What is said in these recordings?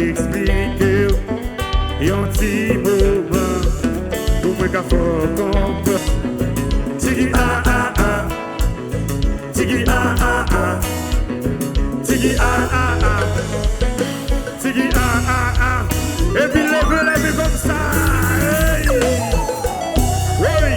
expliquer un petit moment pour me faire comprendre. Tigi ah ah ah, tigi ah ah ah, tigi ah ah ah, tigi ah ah ah. Et puis lève comme ça. Hey. Oui.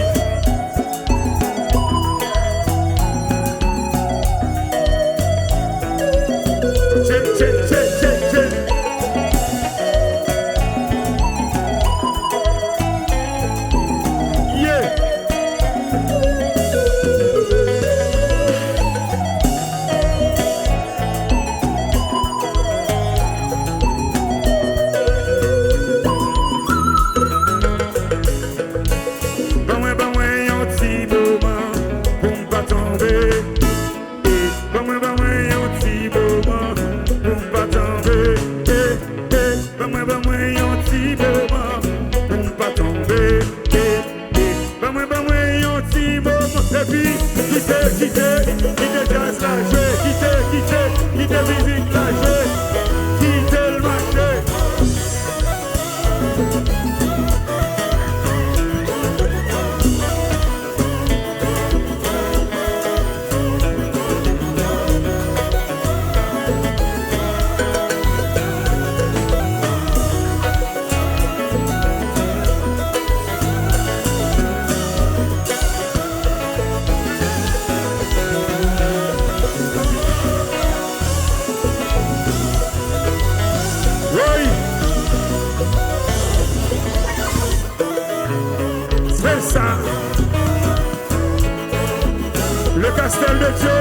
Le Castel de Dieu.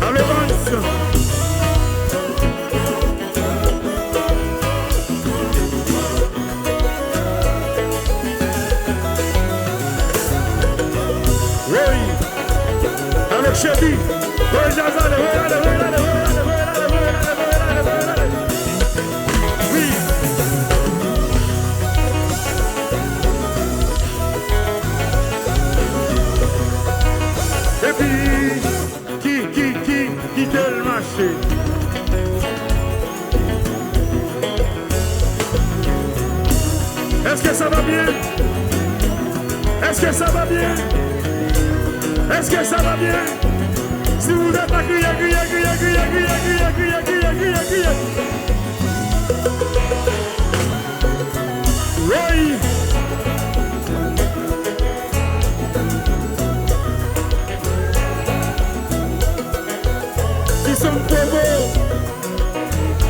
À l'avance. Oui. Avec Chéri. Est-ce que ça va bien? Est-ce que ça va bien? Est-ce que ça va bien? Si vous êtes pas crié. Oui. Qui sont beaux,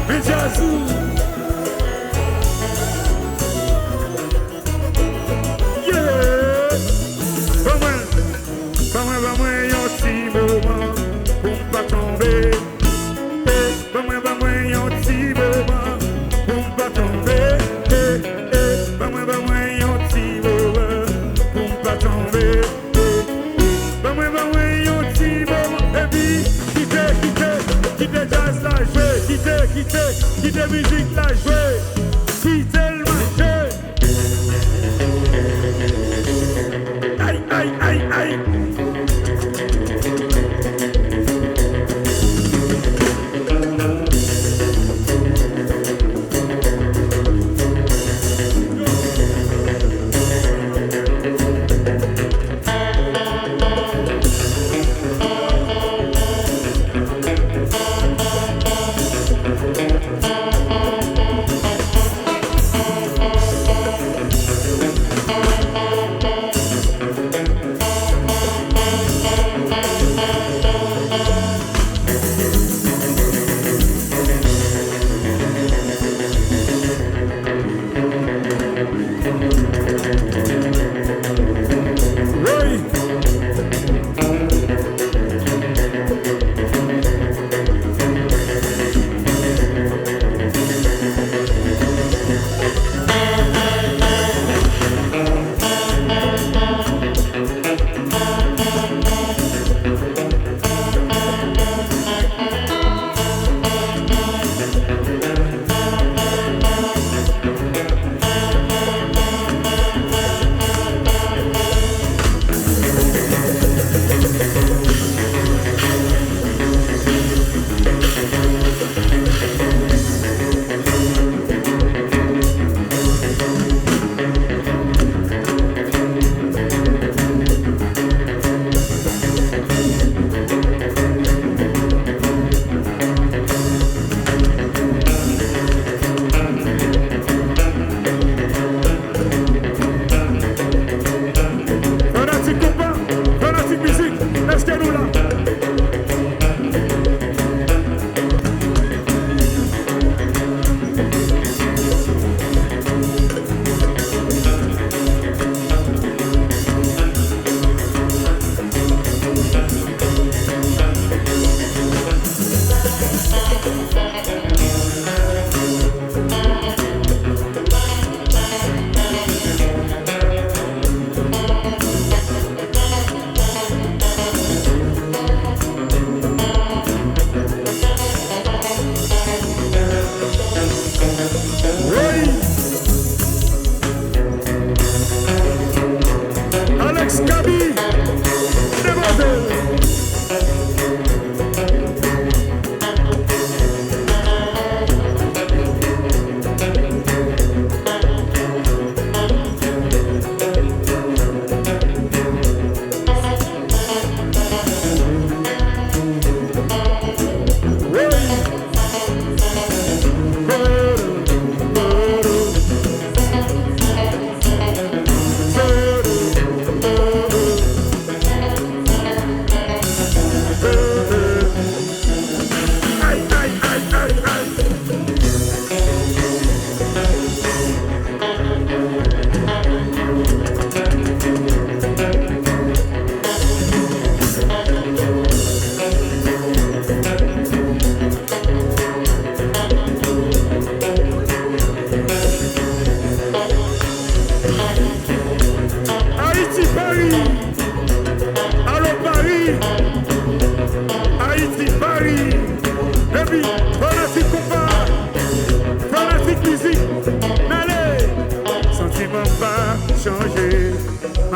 mais Jazou. Quittez musique la jouer, quittez le marché. Aïe, aïe, aïe, aïe.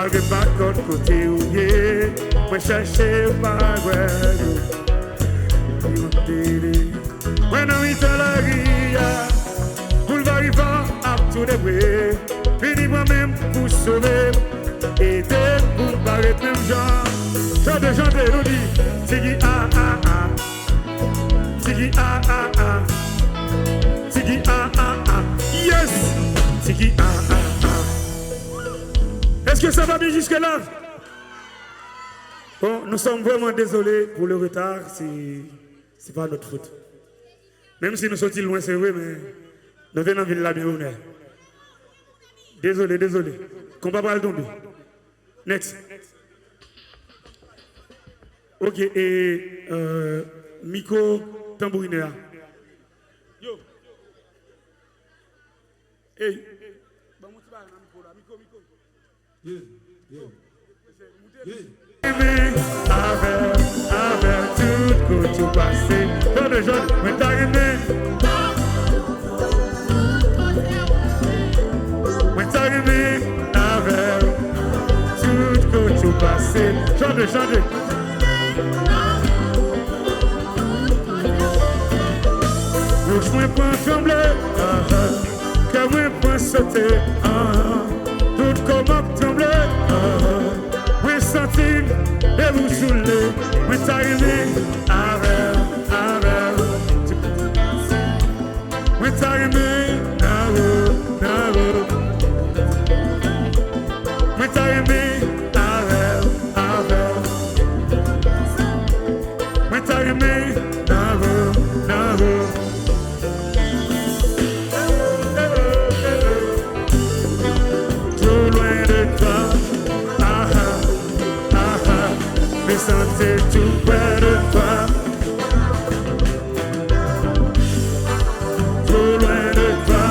malgré pas contre côté où y est, moi chercher pas ouais. When I'm in la ria, boulevard Ivan, à tout les bruits, fini moi-même pour sauver, aider pour paraître même genre. Chant de nous dit, Tiggy ah ah ah, Tiggy ah ah ah, Tiggy ah ah ah, yes, Tiggy ah ah ah. Est-ce que ça va bien jusque-là? Bon, nous sommes vraiment désolés pour le retard, c'est pas notre faute. Même si nous sommes loin, c'est vrai, mais nous venons en ville là bien honnête. Désolé. Combat va le tomber. Next. Ok, et Miko Tambourinea. Yo. Hey. Avec tout que tu passé, dans le jaune, mais t'as aimé. Mais t'as aimé avec tout que tu passé. Chante. Bouche moi point trembler, cœur moi point sauter, tout comment trembler, moi sentir et vous saouler, moi t'arriver avec, moi t'arriver moi t'arriver avec, moi t'arriver sentir tout près de toi, trop loin de toi,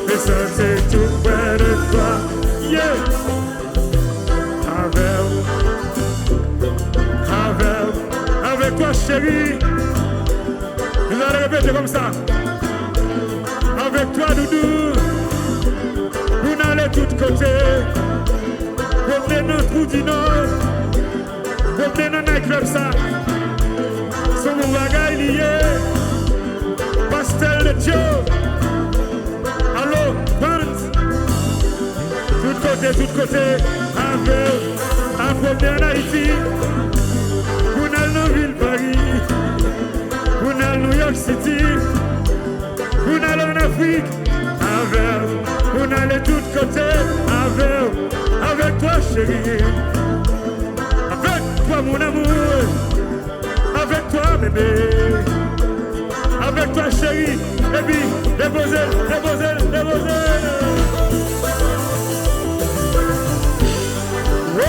mais sentir tout près de toi, yeah. Avec toi chérie, vous allez répéter comme ça, avec toi doudou, vous n'allez de tous côtés. Promenez dans le trou du Nord, promenez dans le nightclub ça. Son mon bagage lié, pastel de Joe. Allô, band. Tout côté, avec, à promener en Haïti. Vous n'allez dans la ville Paris, vous n'allez à New York City, vous n'allez en Afrique, avec, vous n'allez tout côté, avec toi chérie, avec toi mon amour, avec toi bébé, avec toi chérie, baby, déposez. Oui.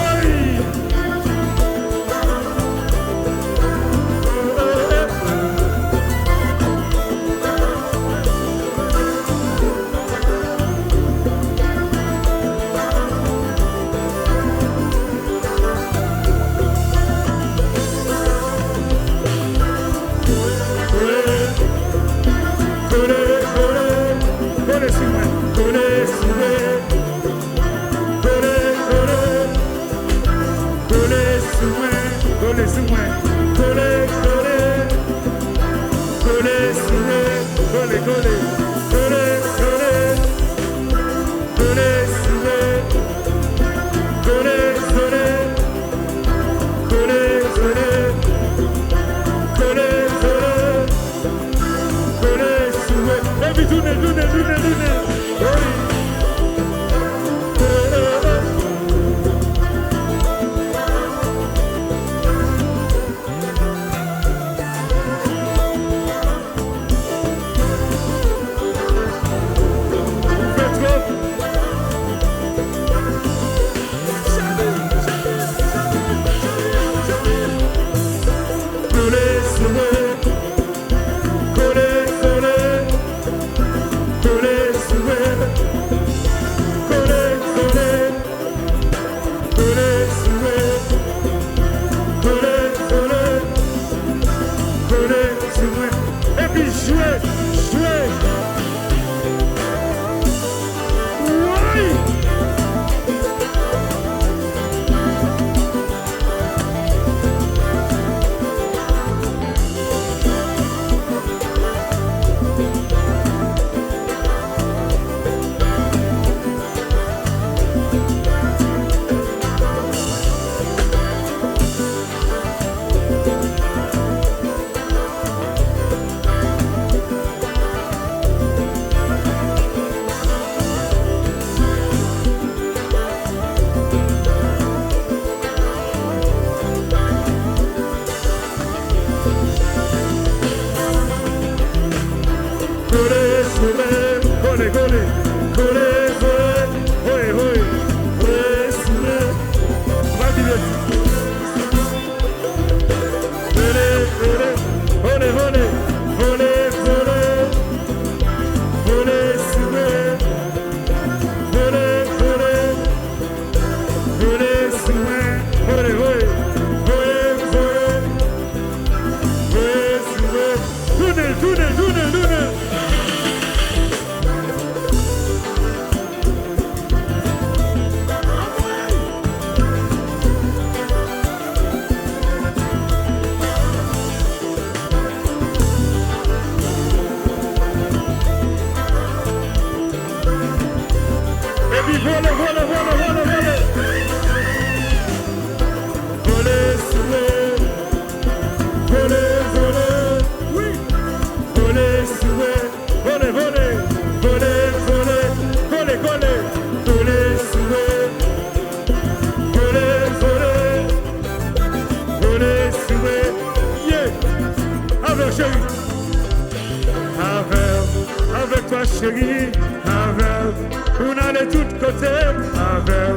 chérie, avec, on allait tous côtés, avec,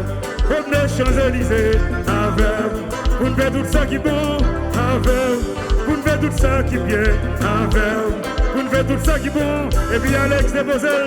comme les Champs-Élysées, avec, on fait tout ça qui est bon, avec, on fait tout ça qui est bien, avec, on fait tout ça qui est bon, et puis Alex, demoiselle.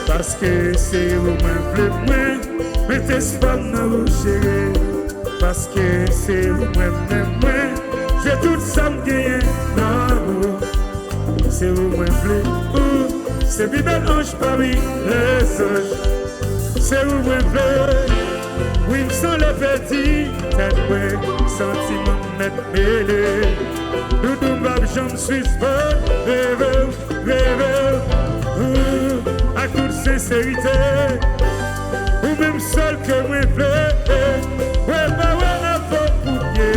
Parce que c'est vous même plus moins, mais t'es pas nous chérie. Parce que c'est vous même moins, j'ai tout ça me gagne dans vous. C'est vous même plus, c'est Bibel Ange parmi les anges. C'est vous même plus, oui, me sens le petit, tête ouais, sentiment m'être mêlé. Doudou bab, j'en suis fort, rêve, à toute sincérité, ou même seul que moi plaît, ouais, bah ouais, n'a pas bouillé.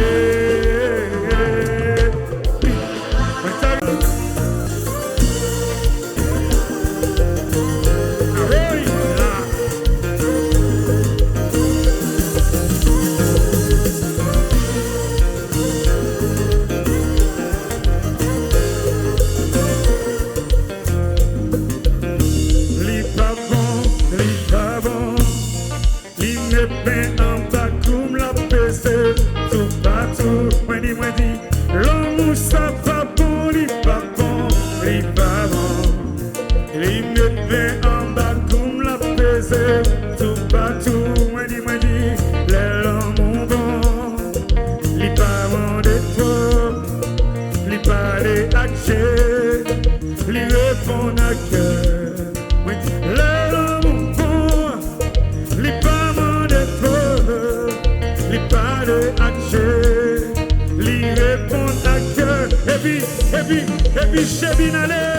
parler à Dieu, lui répond à cœur, et puis, chérie, allez.